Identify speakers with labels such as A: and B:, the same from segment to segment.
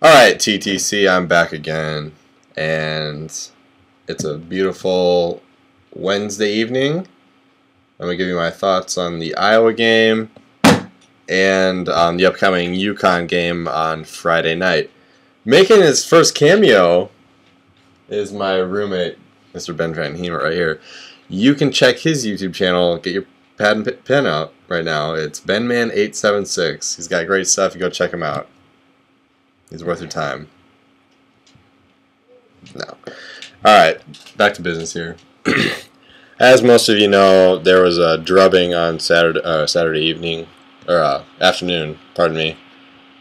A: Alright, TTC, I'm back again, and it's a beautiful Wednesday evening. I'm going to give you my thoughts on the Iowa game and the upcoming UConn game on Friday night. Making his first cameo is my roommate, Mr. Ben Van Heemert, right here. You can check his YouTube channel, get your pad and pen out right now. It's BenMan876. He's got great stuff. You go check him out. He's worth your time. No. Alright, back to business here. As most of you know, there was a drubbing on Saturday evening, or afternoon, pardon me.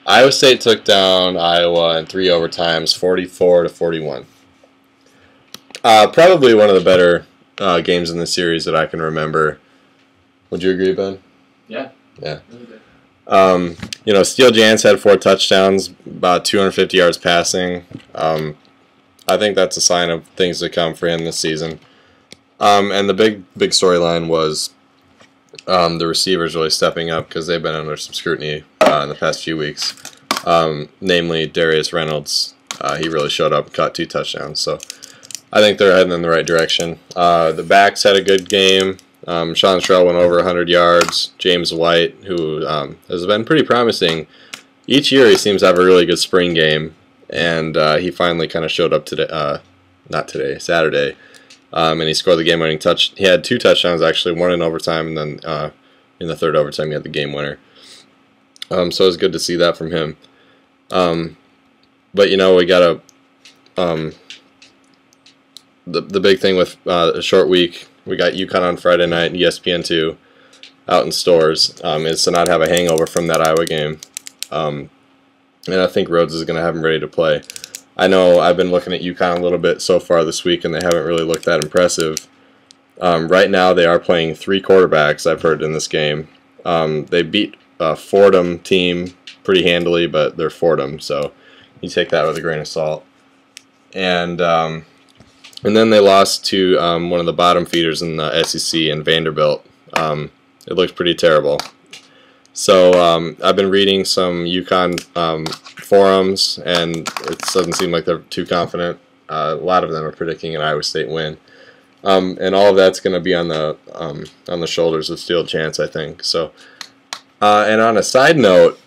A: Iowa State took down Iowa in 3 overtimes, 44-41. Probably one of the better games in the series that I can remember. Would you agree, Ben?
B: Yeah.
A: Yeah. Really good. Steele Jans had 4 touchdowns, about 250 yards passing. I think that's a sign of things to come for him this season. And the big storyline was the receivers really stepping up because they've been under some scrutiny in the past few weeks. Namely, Darius Reynolds. He really showed up and caught 2 touchdowns. So I think they're heading in the right direction. The backs had a good game. Sean Shrell went over 100 yards. James White, who has been pretty promising. Each year he seems to have a really good spring game, and he finally kind of showed up today, Saturday, and he scored the game-winning touch. He had 2 touchdowns, actually, one in overtime, and then in the 3rd overtime he had the game winner. So it was good to see that from him. But, we got the big thing with a short week. We got UConn on Friday night, ESPN2, out in stores, is to not have a hangover from that Iowa game. And I think Rhodes is going to have him ready to play. I know I've been looking at UConn a little bit so far this week, and they haven't really looked that impressive. Right now they are playing 3 quarterbacks, I've heard, in this game. They beat a Fordham team pretty handily, but they're Fordham, so you take that with a grain of salt. And then they lost to one of the bottom feeders in the SEC in Vanderbilt. It looked pretty terrible. So I've been reading some UConn forums, and it doesn't seem like they're too confident. A lot of them are predicting an Iowa State win, and all of that's going to be on the shoulders of Steele Chance, I think. So, and on a side note,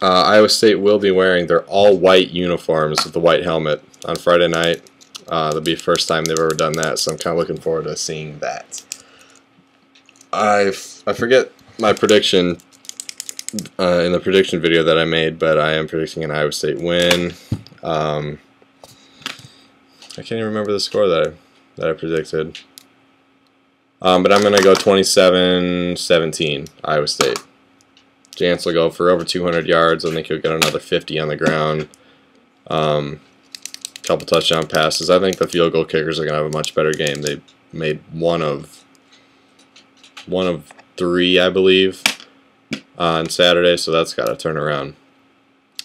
A: Iowa State will be wearing their all-white uniforms with the white helmet on Friday night. That'll be the first time they've ever done that, so I'm kind of looking forward to seeing that. I forget my prediction in the prediction video that I made, but I am predicting an Iowa State win. I can't even remember the score that I predicted. But I'm going to go 27-17 Iowa State. Jance will go for over 200 yards. I think he'll get another 50 on the ground. Couple touchdown passes. I think the field goal kickers are going to have a much better game. They made one of 3, I believe, on Saturday, so that's got to turn around.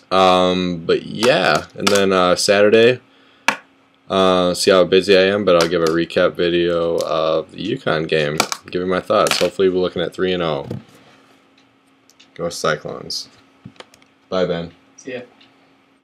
A: But yeah, and then Saturday, see how busy I am, but I'll give a recap video of the UConn game, give you my thoughts. Hopefully we're looking at 3-0. Go Cyclones. Bye, Ben.
B: See ya.